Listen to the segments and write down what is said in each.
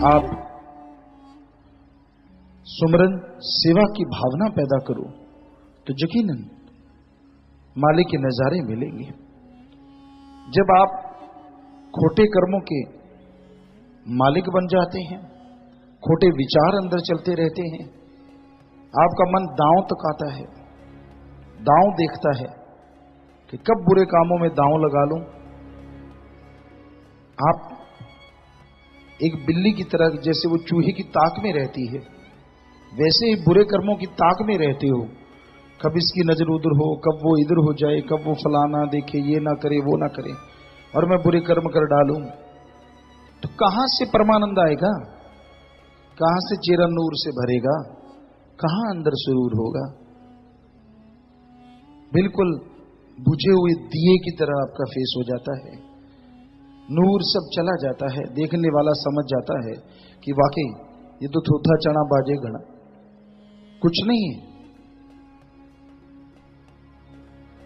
आप सुमरन सेवा की भावना पैदा करो तो यकीनन मालिक के नजारे मिलेंगे। जब आप खोटे कर्मों के मालिक बन जाते हैं, खोटे विचार अंदर चलते रहते हैं, आपका मन दांव तक आता है, दांव देखता है कि कब बुरे कामों में दांव लगा लूं। आप एक बिल्ली की तरह, जैसे वो चूहे की ताक में रहती है, वैसे ही बुरे कर्मों की ताक में रहते हो। कब इसकी नजर उधर हो, कब वो इधर हो जाए, कब वो फलाना देखे, ये ना करे वो ना करे और मैं बुरे कर्म कर डालूं। तो कहां से परमानंद आएगा, कहां से चेहरा नूर से भरेगा, कहां अंदर सुरूर होगा। बिल्कुल बुझे हुए दिए की तरह आपका फेस हो जाता है, नूर सब चला जाता है। देखने वाला समझ जाता है कि वाकई ये तो थोथा चना बाजे घड़ा, कुछ नहीं है।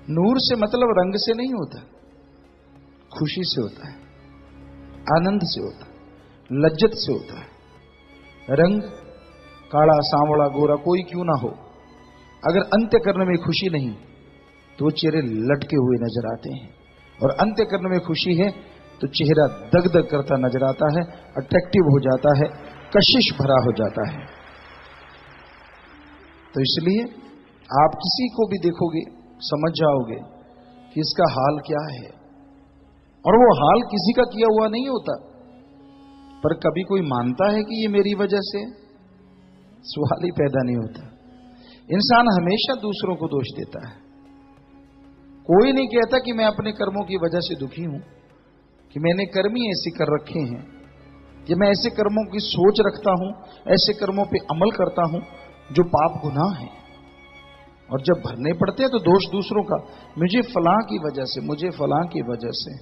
नूर से मतलब रंग से नहीं होता, खुशी से होता है, आनंद से होता है, लज्जत से होता है। रंग काला सांवला गोरा कोई क्यों ना हो, अगर अंत्यकरण में खुशी नहीं तो वो चेहरे लटके हुए नजर आते हैं, और अंत्यकरण में खुशी है तो चेहरा दगदग करता नजर आता है, अट्रैक्टिव हो जाता है, कशिश भरा हो जाता है। तो इसलिए आप किसी को भी देखोगे समझ जाओगे कि इसका हाल क्या है, और वो हाल किसी का किया हुआ नहीं होता। पर कभी कोई मानता है कि ये मेरी वजह से, सवाल ही पैदा नहीं होता। इंसान हमेशा दूसरों को दोष देता है। कोई नहीं कहता कि मैं अपने कर्मों की वजह से दुखी हूं, कि मैंने कर्म ही ऐसे कर रखे हैं, कि मैं ऐसे कर्मों की सोच रखता हूं, ऐसे कर्मों पे अमल करता हूं जो पाप गुनाह है। और जब भरने पड़ते हैं तो दोष दूसरों का, मुझे फलां की वजह से, मुझे फलां की वजह से।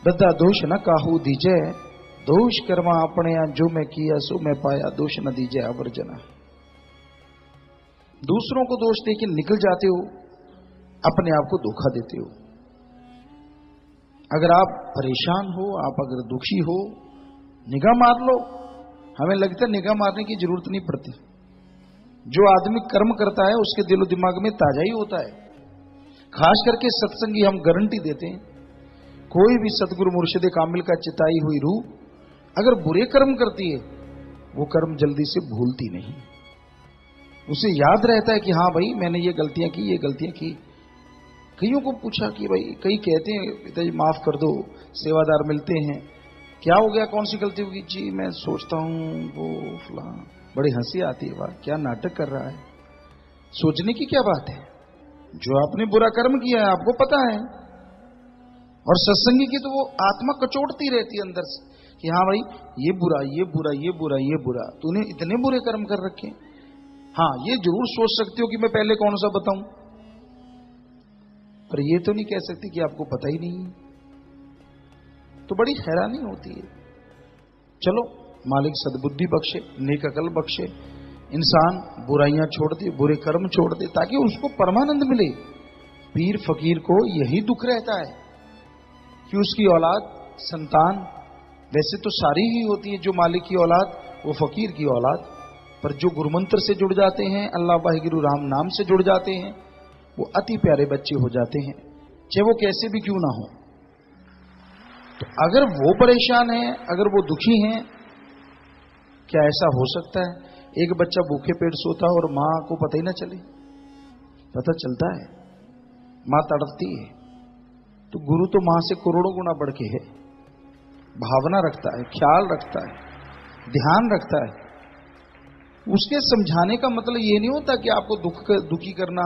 दद्दा दोष न काहू दीजे, दोष कर्मा अपने जो मैं किया सो मैं पाया, दोष न दीजे आवर्जना। दूसरों को दोष देके निकल जाते हो, अपने आप को धोखा देते हो। अगर आप परेशान हो, आप अगर दुखी हो, निगाह मार लो। हमें लगता है निगाह मारने की जरूरत नहीं पड़ती। जो आदमी कर्म करता है उसके दिलो दिमाग में ताजा ही होता है। खास करके सत्संगी हम गारंटी देते हैं, कोई भी सतगुरु मुर्शिद कामिल का चिताई हुई रूह अगर बुरे कर्म करती है, वो कर्म जल्दी से भूलती नहीं। उसे याद रहता है कि हाँ भाई मैंने ये गलतियां की, ये गलतियां की। कईयों को पूछा कि भाई, कई कहते हैं पिताजी माफ कर दो, सेवादार मिलते हैं, क्या हो गया, कौन सी गलती होगी? जी मैं सोचता हूं वो फला। बड़ी हंसी आती है, वाह क्या नाटक कर रहा है। सोचने की क्या बात है, जो आपने बुरा कर्म किया है आपको पता है। और सत्संगी की तो वो आत्मा कचोटती रहती है अंदर से कि हाँ भाई ये बुरा, ये बुरा, ये बुरा, ये बुरा, तूने इतने बुरे कर्म कर रखे। हाँ ये जरूर सोच सकते हो कि मैं पहले कौन सा बताऊं, पर ये तो नहीं कह सकती कि आपको पता ही नहीं है। तो बड़ी हैरानी होती है। चलो मालिक सद्बुद्धि बख्शे, नेक अकल बख्शे, इंसान बुराइयां छोड़ दे, बुरे कर्म छोड़ दे, ताकि उसको परमानंद मिले। पीर फकीर को यही दुख रहता है कि उसकी औलाद, संतान वैसे तो सारी ही होती है, जो मालिक की औलाद वो फकीर की औलाद, पर जो गुरुमंत्र से जुड़ जाते हैं, अल्लाह वाहिगुरु राम नाम से जुड़ जाते हैं, वो अति प्यारे बच्चे हो जाते हैं, चाहे वो कैसे भी क्यों ना हो। तो अगर वो परेशान है, अगर वो दुखी हैं, क्या ऐसा हो सकता है एक बच्चा भूखे पेट सोता और मां को पता ही ना चले? पता चलता है, मां तड़पती है। तो गुरु तो मां से करोड़ों गुना बढ़ के है, भावना रखता है, ख्याल रखता है, ध्यान रखता है। उसके समझाने का मतलब ये नहीं होता कि आपको दुखी करना,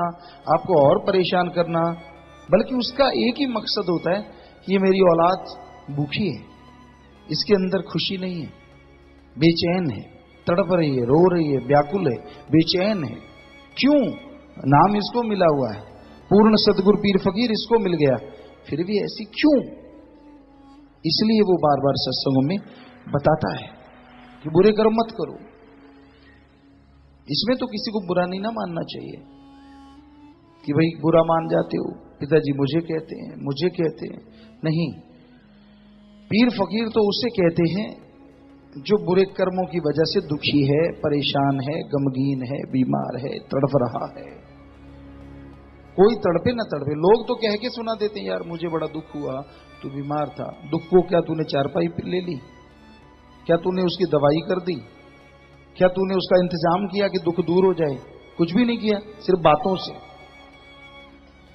आपको और परेशान करना, बल्कि उसका एक ही मकसद होता है कि ये मेरी औलाद भूखी है, इसके अंदर खुशी नहीं है, बेचैन है, तड़प रही है, रो रही है, व्याकुल है, बेचैन है। क्यों? नाम इसको मिला हुआ है, पूर्ण सदगुरु पीर फकीर इसको मिल गया, फिर भी ऐसी क्यों? इसलिए वो बार बार सत्संगों में बताता है कि बुरे कर्म मत करो। इसमें तो किसी को बुरा नहीं ना मानना चाहिए कि भाई बुरा मान जाते हो, पिताजी मुझे कहते हैं, मुझे कहते हैं। नहीं, पीर फकीर तो उसे कहते हैं जो बुरे कर्मों की वजह से दुखी है, परेशान है, गमगीन है, बीमार है, तड़प रहा है। कोई तड़पे ना तड़पे, लोग तो कह के सुना देते हैं, यार मुझे बड़ा दुख हुआ, तू बीमार था। दुख को क्या तूने चारपाई ले ली? क्या तूने उसकी दवाई कर दी? क्या तूने उसका इंतजाम किया कि दुख दूर हो जाए? कुछ भी नहीं किया, सिर्फ बातों से।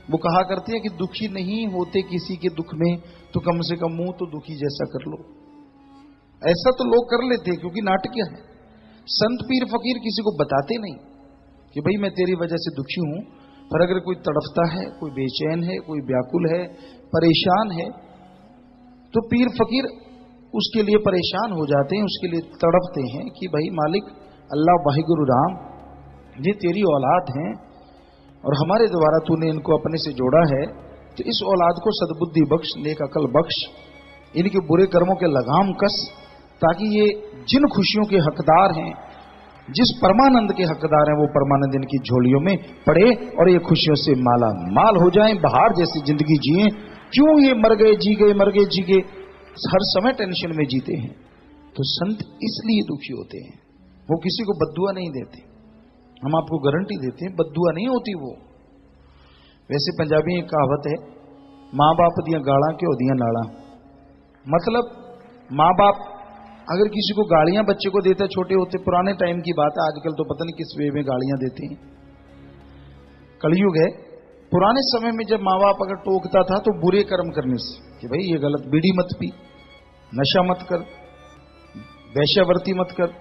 वो कहा करते हैं कि दुखी नहीं होते किसी के दुख में तो कम से कम मुंह तो दुखी जैसा कर लो। ऐसा तो लोग कर लेते हैं क्योंकि नाटकीय है। संत पीर फकीर किसी को बताते नहीं कि भाई मैं तेरी वजह से दुखी हूं, पर अगर कोई तड़पता है, कोई बेचैन है, कोई व्याकुल है, परेशान है, तो पीर फकीर उसके लिए परेशान हो जाते हैं, उसके लिए तड़पते हैं कि भाई मालिक अल्लाह वाहिगुरु राम, ये तेरी औलाद हैं और हमारे द्वारा तूने इनको अपने से जोड़ा है, तो इस औलाद को सद्बुद्धि बख्श, नेक अकल बख्श, इनके बुरे कर्मों के लगाम कस, ताकि ये जिन खुशियों के हकदार हैं, जिस परमानंद के हकदार हैं, वो परमानंद इनकी झोलियों में पड़े और ये खुशियों से माला माल हो जाएं, बहार जैसी जिंदगी जिए। क्यों ये मर गए जी गए, मर गए जी गए, हर समय टेंशन में जीते हैं। तो संत इसलिए दुखी होते हैं, वो किसी को बद्दुआ नहीं देते। हम आपको गारंटी देते हैं बद्दुआ नहीं होती वो। वैसे पंजाबी एक कहावत है, मां बाप दियां गालां क्यों दियां नाला। मतलब मां बाप अगर किसी को गालियां बच्चे को देते छोटे होते, पुराने टाइम की बात है, आजकल तो पता नहीं किस वे में गालियां देते हैं, कलयुग है। पुराने समय में जब माँ बाप अगर टोकता था तो बुरे कर्म करने से, कि भाई ये गलत, बीड़ी मत पी, नशा मत कर, वैश्यावर्ती मत कर,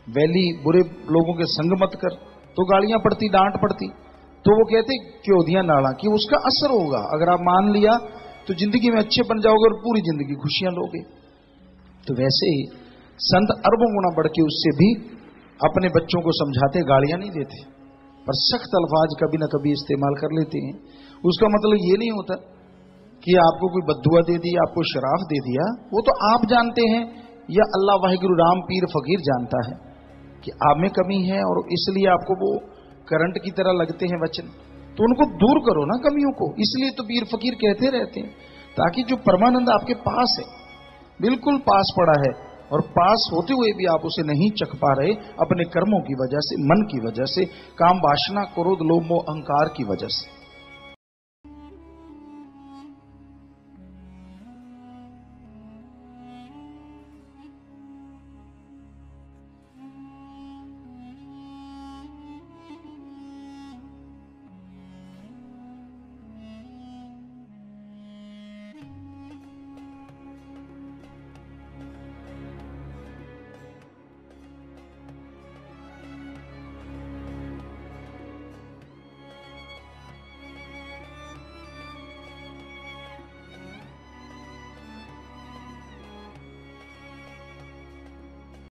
वैली बुरे लोगों के संग मत कर, तो गालियां पड़ती, डांट पड़ती। तो वो कहते क्यों दिया नाला, कि उसका असर होगा, अगर आप मान लिया तो जिंदगी में अच्छे बन जाओगे और पूरी जिंदगी खुशियां लोगे। तो वैसे ही संत अरबों गुना बढ़ के उससे भी अपने बच्चों को समझाते, गालियां नहीं देते, पर सख्त अल्फाज कभी ना कभी इस्तेमाल कर लेते हैं। उसका मतलब ये नहीं होता कि आपको कोई बद्दुआ दे दी, आपको शराफ दे दिया, वो तो आप जानते हैं या अल्लाह वाहिगुरु राम पीर फकीर जानता है कि आप में कमी है, और इसलिए आपको वो करंट की तरह लगते हैं वचन। तो उनको दूर करो ना कमियों को। इसलिए तो पीर फकीर कहते रहते हैं, ताकि जो परमानंद आपके पास है, बिल्कुल पास पड़ा है, और पास होते हुए भी आप उसे नहीं चख पा रहे, अपने कर्मों की वजह से, मन की वजह से, काम वासना, क्रोध, लोभ, मोह, अहंकार की वजह से।